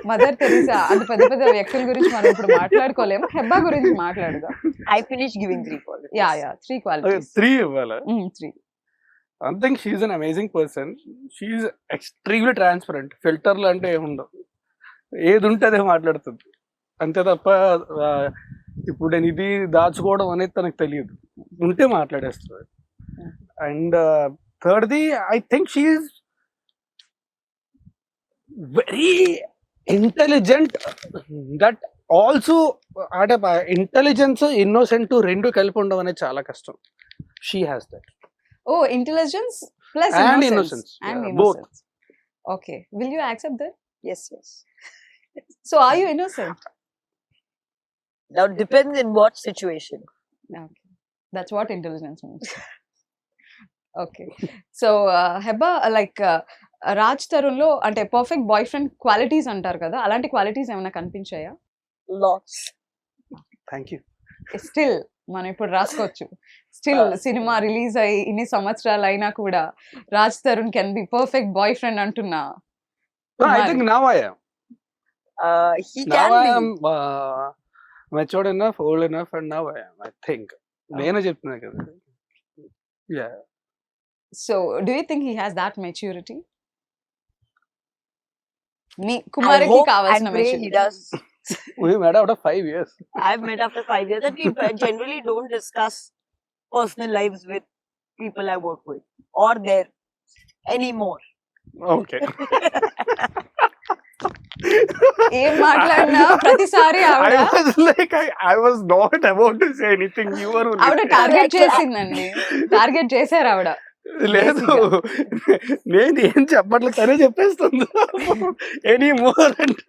Mother Teresa అంత పెద్ద పెద్ద వ్యక్తుల గురించి మనం ఇప్పుడు మాట్లాడుకోలేము. హెబ్బా గురించి మాట్లాడదాం. I finished giving 3 qualities. Yeah 3 Okay, qualities. 3 ఇవ్వాలా? 3. I think she's an amazing person. She's extremely transparent. ఫిల్టర్లు అంటే ఏముండవు. ఏది ఉంటే అదే మాట్లాడుతుంది. అంతే తప్ప ఇప్పుడు నేను ఇది దాచుకోవడం అనేది తనకు తెలియదు. ఉంటే మాట్లాడేస్తుంది. అండ్ థర్డ్ది I think she very intelligent. That also అంటే ఇంటెలిజెన్స్ ఇన్నోసెంట్ రెండు కలిపి ఉండడం అనేది చాలా కష్టం. She has that. Oh, intelligence plus And innocence. innocence. And Yeah, innocence. Okay. Will you accept that? Yes, yes. So are you innocent? Now depends in what situation. Okay. That's what intelligence means. Okay. So Heba, like Raj Tarun లో అంటే perfect boy friend qualities అంటారు కదా, అలాంటి qualities ఏమైనా కనిపించాయా? Lots. Thank you. Still మనం ఇప్పుడు రాసుకోవచ్చు. Still cinema release అయ్యి ఇన్ని సంవత్సరాలు అయినా కూడా Raj Tarun can be perfect boy friend అంటున్నా. I think now I am. He Now can I be. am matured enough, old enough, and now I am. I think. నేనే చెప్తున్నా కదా. Yeah. So do you think he has that maturity? Me I కుమారికి hope కావాల్సిన and pray he maturity. does. We met after 5 years. I've met after 5 years that we generally don't discuss personal lives with people I work with or there anymore. Okay. ఏం మాట్లాడినా ప్రతిసారి ఆవిడ I was like, I was not about to say anything. You were only. ఆవిడ target చేసిందండి. Target చేశారు ఆవిడ. లేదు, నేను ఏం చెప్పట్లేదు, తనే చెప్పేస్తుంది. ఎనీ మోర్ అంట.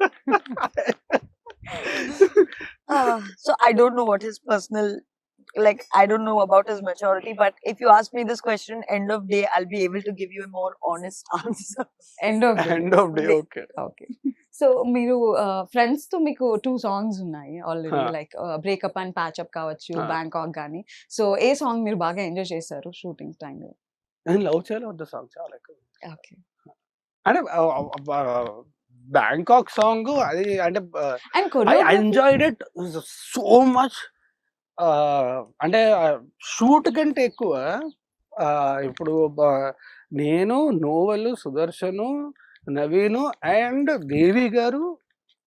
So I don't know what his personal, like I don't know about his maturity, but if you ask me this question, end of day, I'll be able to give you a more honest answer. End of End of day, okay. Okay. So మీరు friends తో మీకు 2 songs ఉన్నాయి already, Huh. Like breakup and patchup కావచ్చు, Huh. Bangkok గానీ. So ఏ song మీరు బాగా enjoy చేశారు షూటింగ్ టైంలో? నేను లవ్ చేయాలి వద్ద సాంగ్ చాలా ఎక్కువ. ఓకే. అంటే బ్యాంకాక్ సాంగ్ అది అంటే and I enjoyed it so much. అంటే షూట్ కంటే ఎక్కువ ఇప్పుడు నేను, నోవెల్, సుదర్శను, నవీను అండ్ దేవి గారు.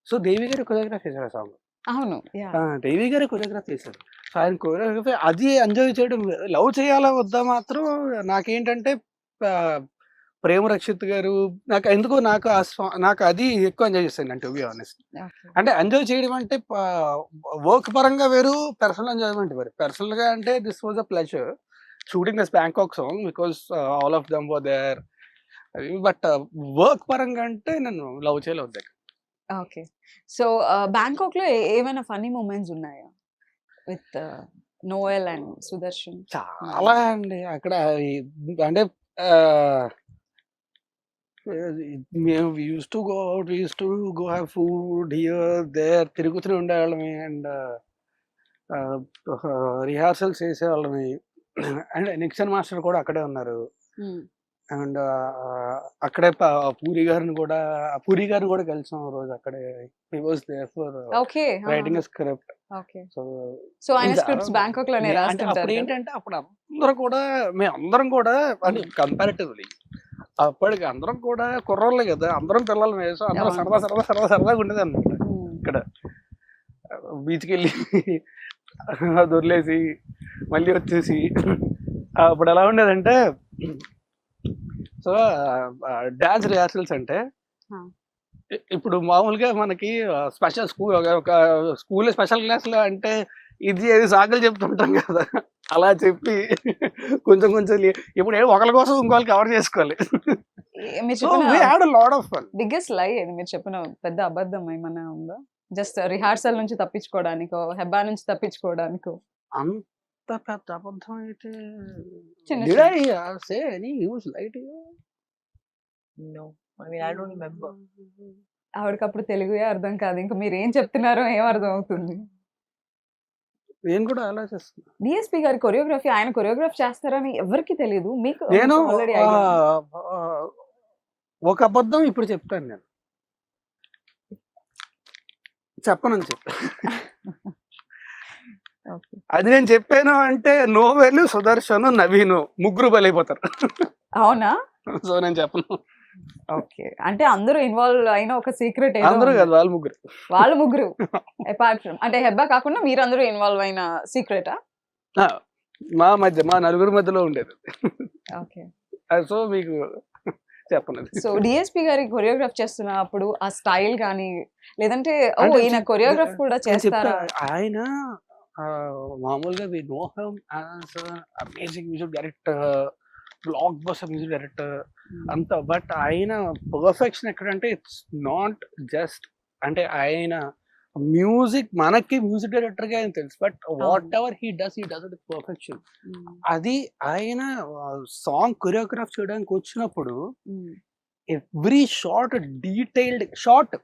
సో దేవి గారు కొరియోగ్రాఫ్ చేశారు ఆ సాంగ్. అవును. యా. దేవి గారే కొరియోగ్రాఫ్ చేశారు. సో ఆయన కొరియోగ్రఫీ అది ఎంజాయ్ చేయడం. లవ్ చేయాలా వద్దా మాత్రం నాకేంటంటే ప్రేమ రక్షిత్ గారు నాకు ఎందుకో నాకు అది ఎక్కువ ఎంజాయ్ చేస్తాను అంటే, టు బి ఆనెస్ట్. ఓకే. అంటే ఎంజాయ్ చేయడం అంటే వర్క్ పరంగా వేరు, పర్సనల్ ఎంజాయ్మెంట్ వేరు. పర్సనల్ గా అంటే this was a pleasure shooting this Bangkok song because all of them were there. But work పరంగా అంటే నేను లవ్ చేయలేదు. ఓకే. సో బ్యాంకాక్ లో ఏమైనా ఫన్నీ మూమెంట్స్ ఉన్నాయా విత్ నోయల్ అండ్ సుదర్శన్? చాలా అండి అక్కడ అంటే మేము use to go out, use to go have food here there, తిరుగుతూనే ఉండేవాళ్ళమి. అండ్ రిహార్సల్స్ చేసేవాళ్ళమి. అండ్ నిక్సన్ మాస్టర్ కూడా అక్కడే ఉన్నారు. అండ్ అక్కడే పూరి గారిని కూడా కలిసాం రోజు అక్కడే. He was there for okay. Writing a script. Okay. So so ఆయన స్క్రిప్ట్స్ బ్యాంకాక్ లోనే అంటే రాస్తుంటారు అప్పుడు కదా? ఏంటంటే అప్పుడు మేమందరం కూడా అంటే కంపారిటివ్లీ అప్పటికి అందరం కూడా కుర్రోళ్ళే కదా, అందరం పిల్లలు వేసాం, అందరం సరదాగా ఉండేది అనమాట. ఇక్కడ బీచ్కి వెళ్ళి దొర్లేసి మళ్ళీ వచ్చేసి అప్పుడు ఎలా ఉండేదంటే, సో డాన్స్ రిహార్సల్స్ అంటే ఇప్పుడు మామూలుగా మనకి స్పెషల్ ఒక స్కూల్లో స్పెషల్ క్లాస్లో అంటే ఇది సాకులు చెప్తుంటాం కదా, అలా చెప్పి కొంచెం ఇప్పుడు ఒకరి కోసం ఇంకోళ్ళు కవర్ చేసుకోవాలి. బిగ్గెస్ట్ లై అది మీరు చెప్పిన పెద్ద అబద్ధం ఏమన్నా ఉందా? జస్ట్ రిహార్సల్ నుంచి తప్పించుకోవడానికో, హెబ్బా నుంచి తప్పించుకోవడానికో? అంత పెద్ద అబద్ధం అయితే No, I mean I don't remember. ఆవిడకప్పుడు తెలుగుయే అర్థం కాదు, ఇంకా మీరు ఏం చెప్తున్నారో ఏం అర్థం అవుతుంది? నేను కూడా ఆలోచిస్తున్నా. డిఎస్పి గారి కొరియోగ్రఫీ ఆయన కొరియోగ్రాఫ్ చేస్తారని ఎవరికి తెలియదు, మీకు నేను ఆల్రెడీ ఒక అబద్ధం ఇప్పుడు చెప్తాను. నేను చెప్పనని చెప్పి అది నేను చెప్పాను అంటే నోవెల్, సుదర్శన్, నవీన్ ముగ్గురు బలైపోతారు. అవునా? సో నేను చెప్పను. ఓకే, అంటే అందరూ ఇన్వాల్వ్ అయిన ఒక సీక్రెట్ అందరూ కాదు, వాళ్ళు ముగ్గురు. వాళ్ళు ముగ్గురు అపార్ట్ ఫ్రమ్ అంటే హెబ్బా కాకుండా మీరందరూ ఇన్వాల్వ్ అయిన సీక్రెటా? మా మధ్య, మా నలుగురు మధ్యలో ఉండేది. ఓకే, సో మీకు చెప్పను. సో డిఎస్పి గారి కొరియోగ్రాఫ్ చేస్తున్నప్పుడు ఆ స్టైల్ కానీ లేదంటే ఓ అంటే ఈయన కొరియోగ్రాఫ్ కూడా నేను చెప్తా, చేస్తారా? ఆయన మామూలుగా we know him as amazing music director, blockbuster music director అంతా. బట్ ఆయన పర్ఫెక్షన్ ఎక్కడంటే ఇట్స్ నాట్ జస్ట్ అంటే ఆయన మ్యూజిక్, మనకి మ్యూజిక్ డైరెక్టర్ గా ఆయన తెలుసు, but whatever he does it perfection. అది ఆయన సాంగ్ కొరియోగ్రాఫ్ చేయడానికి వచ్చినప్పుడు ఎవ్రీ షార్ట్ డీటెయిల్డ్ షార్ట్,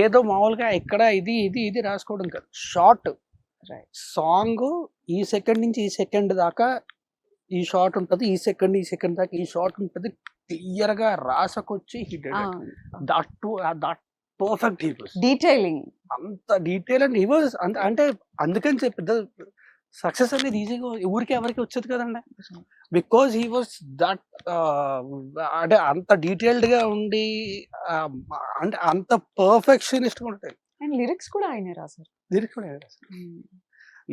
ఏదో మామూలుగా ఇక్కడ ఇది ఇది ఇది రాసుకోవడం కాదు, షార్ట్ సాంగ్ ఈ సెకండ్ నుంచి ఈ సెకండ్ దాకా ఈ షార్ట్ ఉంటుంది, ఈ సెకండ్ దాకా ఈ షార్ట్ ఉంటుంది, క్లియర్ గా రాసకొచ్చి that perfect he was detailing, అంత డీటెయిల్ అండ్ హీ వాస్ అంటే అందుకని చెప్పి సక్సెస్ అనేది ఈజీగా ఊరికి ఎవరికి వచ్చేది కదండి, బికాజ్ హీ వాస్ దట్ అంటే అంత డీటెయిల్డ్ గా ఉండి అంటే అంత పర్ఫెక్షనిస్ట్ ఉంటాయి. అండ్ లిరిక్స్ కూడా ఆయనే రాశారు. లిరిక్స్ కూడా ఆయనే రాశారు,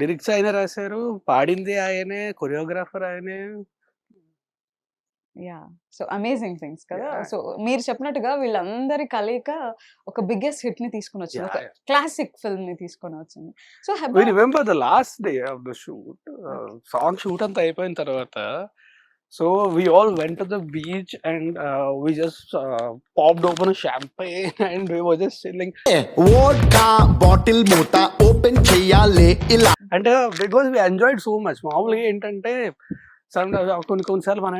లిరిక్స్ ఆయన రాశారు, పాడింది ఆయనే, కొరియోగ్రాఫర్ ఆయనే. యా, సో అమేజింగ్ థింగ్స్ కదా. Yeah. సో మీరు చెప్పినట్టుగా వీళ్ళందరి కలయిక ఒక బిగ్గెస్ట్ హిట్ ని తీసుకొని వచ్చింది, ఒక Yeah. క్లాసిక్ ఫిల్మ్ ని తీసుకొని వచ్చింది. So We remember the last day of the shoot, song shoot అంతా అయిపోయిన తర్వాత, so we all went to the beach and we just popped open a champagne and we were just chilling. Vodka bottle మూత open చెయ్యాలే ఇలా. అంటే because we enjoyed so much. మామూలుగా ఏంటంటే కొన్నిసార్లు మనం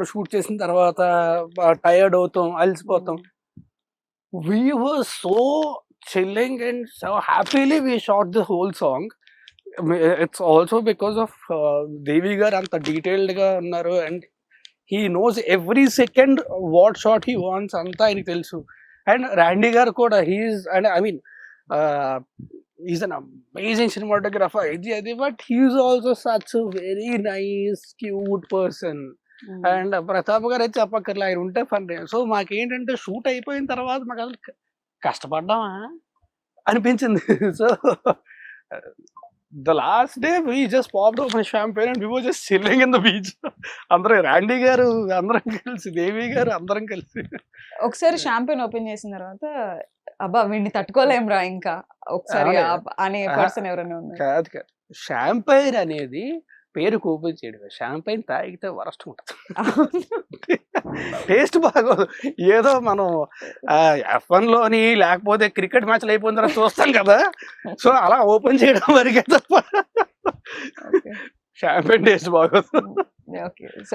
షూట్ చేసిన తర్వాత టైర్డ్ అవుతాం, అలసిపోతాం. We were so chilling and so happily we shot the whole song. It's also because of Devi garu anta detailed ga unnaru and he knows every second what shot he wants anta ayiniki telusu. And Randy garu kuda he's an amazing cinematographer, but he's also such a very nice, cute person. And Pratap గారు అయితే చెప్పక్కర్లే, ఆయన ఉంటే fun. So మాకేంటంటే shoot అయిపోయిన తర్వాత మాకు అసలు కష్టపడ్డామా అనిపించింది. So the last day we just popped open champagne and we were just chilling in the beach. అందరం, రాండీ గారు అందరం కలిసి, దేవి గారు అందరం కలిసి. ఒకసారి షాంపెయిన్ ఓపెన్ చేసిన తర్వాత అబ్బా వీడిని తట్టుకోలేంరా ఇంకా ఒకసారి అనే పర్సన్ ఎవరైనా ఉన్నారు? కాదు, షాంపైన్ అనేది పేరుకు ఓపెన్ చేయడం, షాంపైన్ తాగితే వరస్ట్ ఉంటుంది, టేస్ట్ బాగోదు. ఏదో మనం F1 లోని లేకపోతే క్రికెట్ మ్యాచ్లు అయిపోయిన తర్వాత చూస్తాం కదా, సో అలా ఓపెన్ చేయడం వరకే తప్ప షాంపైన్ టేస్ట్ బాగోదు.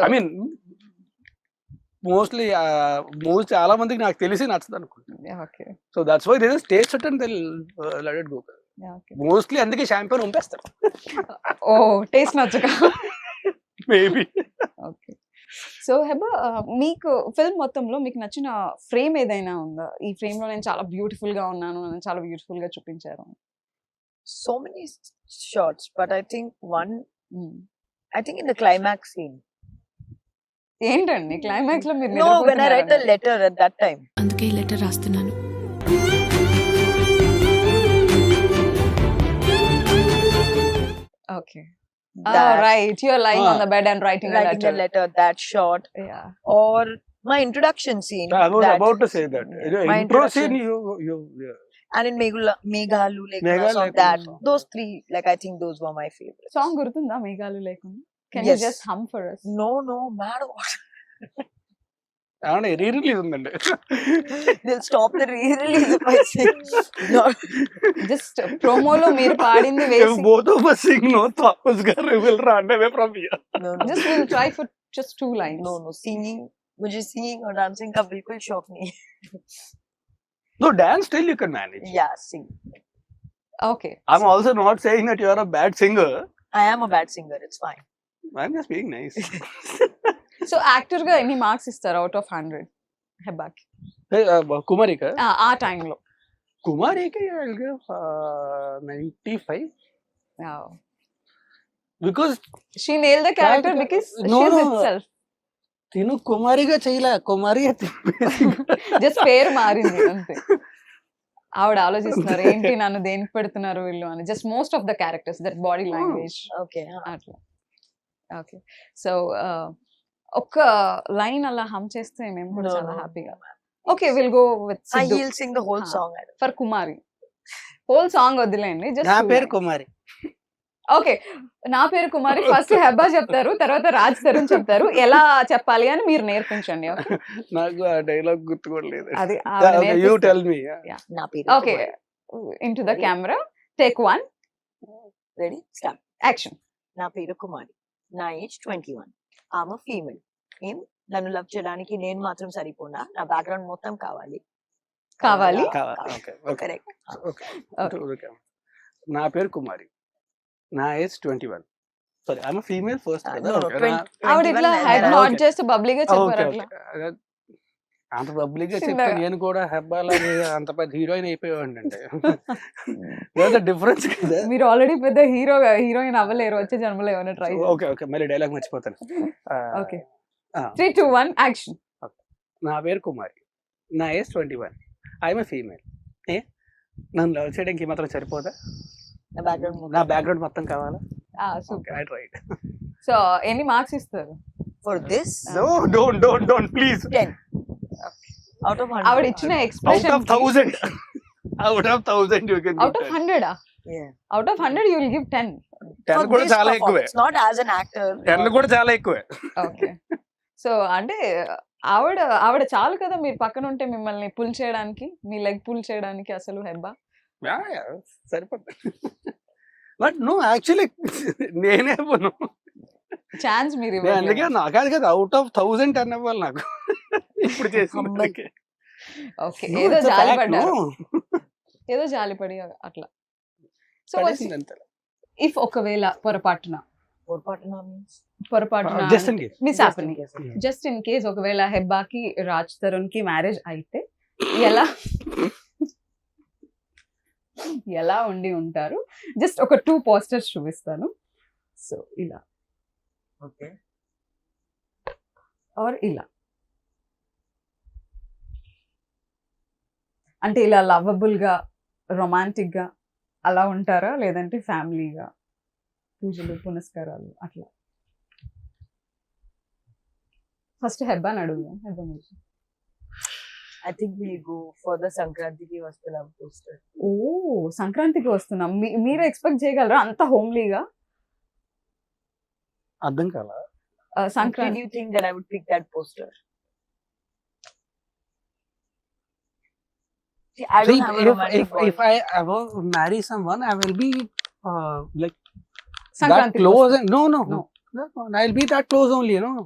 ఐ మీన్ మోస్ట్లీ చాలా మందికి నాకు తెలిసి నచ్చదు అనుకుంటా. So that's why they just taste it and they let it go. Mostly అందుకే షాంపైన్ ఉంపేస్తారు. ఓ టేస్ట్ నచ్చక మేబీ. ఓకే, సో హెబా మీకు ఫిల్మ్ మొత్తంలో మీకు నచ్చిన ఫ్రేమ్ ఏదైనా ఉందా? ఈ ఫ్రేమ్ లో నేను చాలా బ్యూటిఫుల్ గా ఉన్నాను, నేను చాలా బ్యూటిఫుల్ గా చూపించారు. So many shots, but I think in the climax scene. ఏంటండి క్లైమాక్స్ లో మీరు? No, when I read the letter at that time. అందుకే ఈ లెటర్ రాస్తున్నాను. Okay. Right. You're lying on the bed and writing a the letter, that shot. Yeah. Or my introduction scene. I was about to say that. My Intro introduction. scene, you And in Meghalu Meghalu song, that. song. Those three, I think those were my favorites. Song గుర్తుందా మేఘాలు లేకుండా? Can you Yes. just hum for us? No, mad. అవునా, రీ-రిలీజ్ ఉందండి. They'll stop the re-release if I sing. Just ప్రోమోలో మీరు పాడింది వేసి. Both of us sing, no, Tapas garu will run away from here. No. Just we'll try for just 2 lines. No, singing. मुझे singing और dancing का बिल्कुल शौक नहीं है. No, dance still you can manage. Yeah, sing. Okay I'm also not saying that you are a bad singer. I am a bad singer. It's fine. I'm just being nice. So actor గా ఎన్ని marks ఇస్తారు out of 100 హెబ్బాకి Hey, Kumarika. ఆ టైంలో? Kumarika, I'll give 95 because she nail the character because No, she is no. Itself తిను కుమారిగా చేయలే, కుమారి just పేరు మారింది అంతే. ఆవిడ ఆలోచిస్తున్నారు ఏంటి నన్ను దేనికి పెడుతున్నారు వీళ్ళు అని. Just most of the characters that body language Okay. అట్లా. ఓకే సో ఒక్క లైన్ అలా హమ్ చేస్తే మేము కూడా No, చాలా no. హ్యాపీగా. Okay will go with He'll sing the whole song. For Kumari. Whole song వదిలేండి. నా జస్ట్ పేరు కుమారి. ఓకే నా పేరు కుమారి. ఫస్ట్ హెబ్బా చెప్తారు, తర్వాత రాజ్ తరుణ్ చెప్తారు. ఎలా చెప్పాలి అని మీరు నేర్పించండి. ఓకే నాకు ఆ డైలాగ్ గుర్తుకోలేదు. అది you tell me. Na peru okay Kumari. In to the camera take 1 Ready? Start. Action. నా పేరు కుమారి. నా ఏజ్ 21. ఆమె ఫీమేల్. నన్ను లవ్ చేయడానికి నేను మాత్రం సరిపోనా, నా బ్యాక్గ్రౌండ్ మొత్తం కావాలి. కావాలి. Okay okay correct. ఓకే. నా పేరు కుమారి. నా age 21. Sorry, I'm female first కదా. No, no, Okay, 20 ఆవిడ ఇట్లా 21 హెడ్ and నాట్ Okay. చేస్తూ బబ్లీగా చెప్పారు ఓకే అట్లా. అంత పబ్లిక్ గా చెప్తే చిన్నగా. నేను కూడా హెబ్బాలా అంత పెద్ద హీరోయిన్ అయిపోయాడు అంటే డిఫరెన్స్ కదా. మీరు ఆల్రెడీ పెద్ద హీరోయిన్ అవ్వలేరు వచ్చే జన్మలో ఏమైనా ట్రై. ఓకే ఓకే, మళ్ళీ డైలాగ్ మర్చిపోతాను. ఓకే ఆ, 3 2 1 యాక్షన్. నా పేరు కుమారి. నా ఏజ్ 21. I'm female. నన్ను లవ్ చేయడానికి మాత్రం సరిపోదా? నా బ్యాక్గ్రౌండ్ నా బ్యాక్గ్రౌండ్ మొత్తం కావాలా? సూపర్. రైట్. సో ఎన్ని మార్క్స్ ఇస్తారు? For this No, don't please. 10 out of 100. ఆవిడ ఇచ్చిన Out expression of 1000. Out of 1000 you can out of 100 Yeah. Out of 100 you will give 10. 10 For కూడా this చాలా ఎక్కువే. performance, not as an actor. 10 కూడా చాలా ఎక్కువే. ఓకే సో అంటే ఆవిడ చాలు కదా మీరు పక్కన ఉంటే మిమ్మల్ని పుల్ చేయడానికి, మీ లెగ్ పుల్ చేయడానికి అసలు హెబ్బా. Yeah, సరిపోతుంది. బట్ నో యాక్చువల్లీ నేనే పోను. ఛాన్స్ మీరు నేను అందుకే ఇవ్వట్లేదు. నాకాదు కదా, అవుట్ ఆఫ్ 1000 10 ఇవ్వాలి నాకు ఇప్పుడు చేసిన. ఓకే ఏదో జాలి పడ్డారు, ఏదో జాలిపడి అట్లా. సో ఇఫ్ ఒకవేళ పొరపాటున పొరపాటున means just in case. Miss happening, just in case ఒకవేళ హెబ్బాకి రాజ్ తరుణ్ కి మ్యారేజ్ అయితే ఎలా ఉండి ఉంటారు? జస్ట్ ఒక 2 పోస్టర్స్ చూపిస్తాను. సో ఇలా Okay. ఆర్ ఇలా, అంటే ఇలా లవబుల్ గా రొమాంటిక్ గా అలా ఉంటారా, లేదంటే ఫ్యామిలీగా పూజలు పునస్కారాలు అట్లా? ఫస్ట్ హెబ్బాని అడుగుదాం. హెబ్బా మీరు. I think we'll go for the Sankrantiki Vastulam poster. ఓ సంక్రాంతికి వస్తున్నాం, మీరు ఎక్స్పెక్ట్ చేయగలరా అంత హోమ్లీగా? అర్థం కాలా? Did Sankranti you think that I would pick that poster? See, I don't have a romantic if I ever marry someone, I will be like that Sankranti close. No. No. I'll be that close only, you know.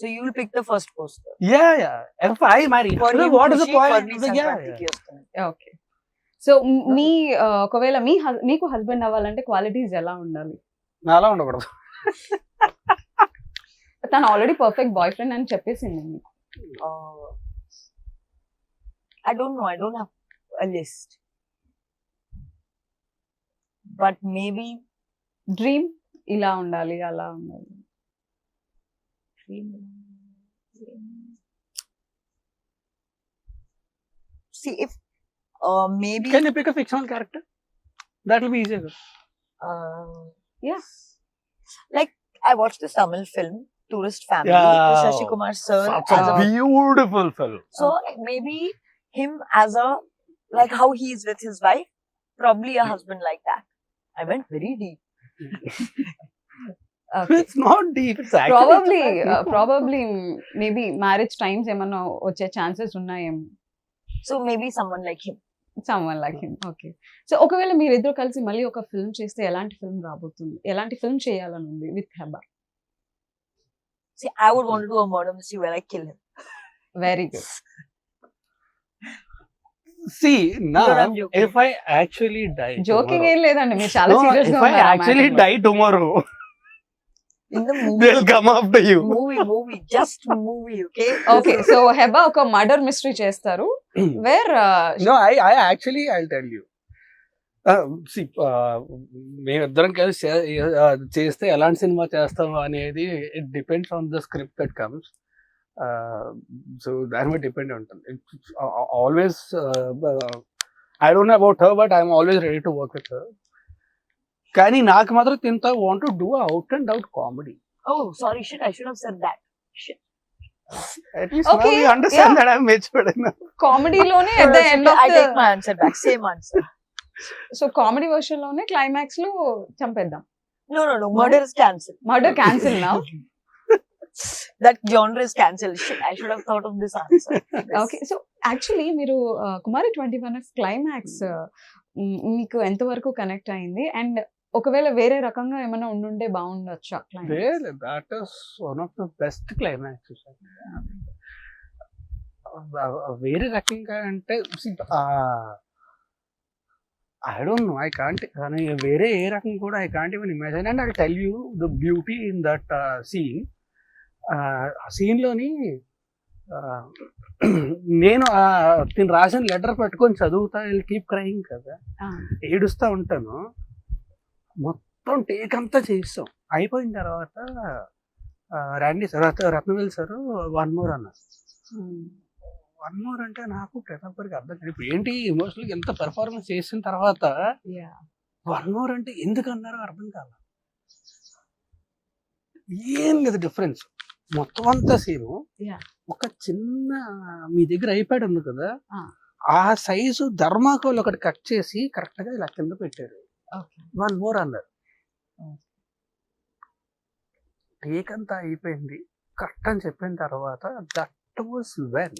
So you will pick the first poster. Yeah. If I marry, For him, what is the Kushi, point? for me, Yeah. Sankrantiki Vastulam. Okay so మీ ఒకవేళ మీకు husband అవ్వాలంటే qualities ఎలా ఉండాలి? నాలా ఉండకూడదు. తను already perfect boy friend అని చెప్పేసింది మీకు. I don't know. I don't have a list. But maybe dream ఇలా ఉండాలి అలా ఉండాలి. see if maybe Can you pick a fictional character? That will be easier. Yeah. like I watched this Tamil film Tourist Family Yeah. with Shashi Kumar sir Such as a a, beautiful film. so maybe him as a like how he is with his wife, probably a husband like that. I went very deep. It's not deep. It's actually probably maybe marriage times ఏమన్నా వచ్చే chances ఉన్నాయేమో. So maybe someone like him. Someone like him. Okay so ఒకవేళ మీరిద్దరు కలిసి మళ్ళీ ఒక film చేస్తే ఎలాంటి ఫిల్మ్ రాబోతుంది, ఎలాంటి ఫిల్మ్ చేయాలని ఉంది with Hebah? See, I would want to do a murder mystery where I kill him. Very good. See, now, No, I'm joking. if I actually die joking tomorrow- ఏం లేదండి, మీరు చాలా No, సీరియస్ if గా I ఉన్నారు ఆ actually matter లో. die tomorrow, In the movie. they'll come after you. Movie, just movie, okay? Okay, so Heba ఒక murder mystery చేస్తారు wear No, I actually, I'll tell you. See, మేమిద్దరం కలిసి చేస్తే ఎలాంటి సినిమా చేస్తాం అనేది it depends on the script that comes. So దాని మీద డిపెండ్ ఉంటుంది. Always I don't know about her, but I'm always ready to work with her. కానీ నాకు మాత్రం తింత want to do out and out comedy. Oh, sorry, shit, I should have said that. Shit. At least Okay, now you understand yeah. that I'm matured enough. కామెడీలోనే at the end of I the take my answer back. Same answer. So comedy version లోనే climax లో చంపేద్దాం, No. Murder is cancelled. Murder cancel నా. That genre is cancelled. Shit, I should have thought of this answer. Okay, so actually మీరు కుమారి 21 climax మీకు ఎంతవరకు connect అయింది, and ఒకవేళ వేరే రకంగా ఏమైనా ఉండుంటే బాగుండొచ్చా climax? Well, that is one of the best climaxes. వేరే రకంగా అంటే I don't know, I can't, కానీ వేరే ఏ రకం కూడా I can't even imagine. And I tell you the beauty in that scene. ఆ సీన్లోని నేను తిను రాసిన లెటర్ పట్టుకొని చదువుతా, విల్ కీప్ క్రైయింగ్ కదా, ఏడుస్తూ ఉంటాను. మొత్తం టేక్ అంతా చేస్తాం, అయిపోయిన తర్వాత Randy sir, Rathnavel sir 1 more అన్నారు. 1 more అంటే నాకు ప్రతాప్ గారికి అర్థం కాదు. ఇప్పుడు ఏంటి ఎమోషనల్గా ఎంత పెర్ఫార్మెన్స్ చేసిన తర్వాత 1 more అంటే ఎందుకు అన్నారో అర్థం కాదు. ఏం లేదు డిఫరెన్స్, మొత్తం అంతా సేమ్. ఒక చిన్న మీ దగ్గర ఐప్యాడ్ ఉంది కదా, ఆ సైజు ధర్మాకోల్ ఒకటి కట్ చేసి కరెక్ట్ గా ఇలా కింద పెట్టారు. 1 more అన్నారు. టేక్ అంతా అయిపోయింది, కట్ అని చెప్పిన తర్వాత దట్ వాస్ వెన్,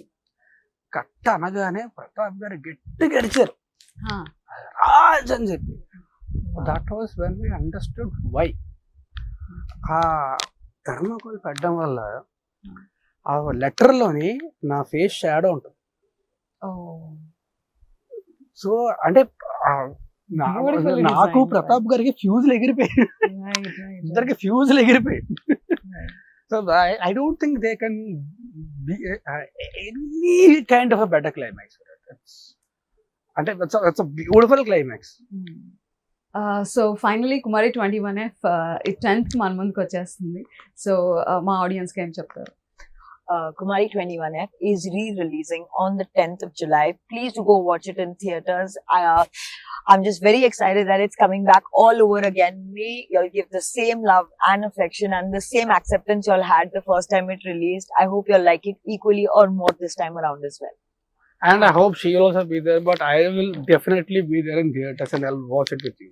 కట్ అనగానే ప్రతాప్ గారు గట్టి గడిచారు రాజ్ అని చెప్పి. That was when we understood why. ఆ ధర్మకోల్ పెట్టడం వల్ల ఆ లెటర్లోని నా ఫేస్ షాడో ఉంటుంది. సో అంటే నాకు ప్రతాప్ గారికి ఫ్యూజులు ఎగిరిపోయాయి, ఇద్దరికి ఫ్యూజులు ఎగిరిపోయాయి. So I don't think they can be any kind of a better climax. అంటే it's a beautiful climax. So finally Kumari 21F ఈ 10th మన ముందుకు వచ్చేస్తుంది. సో మా ఆడియన్స్కి ఏం చెప్తారు? Kumari 21F is re-releasing on the 10th of July. Please do go watch it in theaters. I'm just very excited that it's coming back all over again. May y'all give the same love and affection and the same acceptance y'all had the first time it released. I hope you'll like it equally or more this time around as well. And I hope she'll also be there, but I will definitely be there in theaters and I'll watch it with you.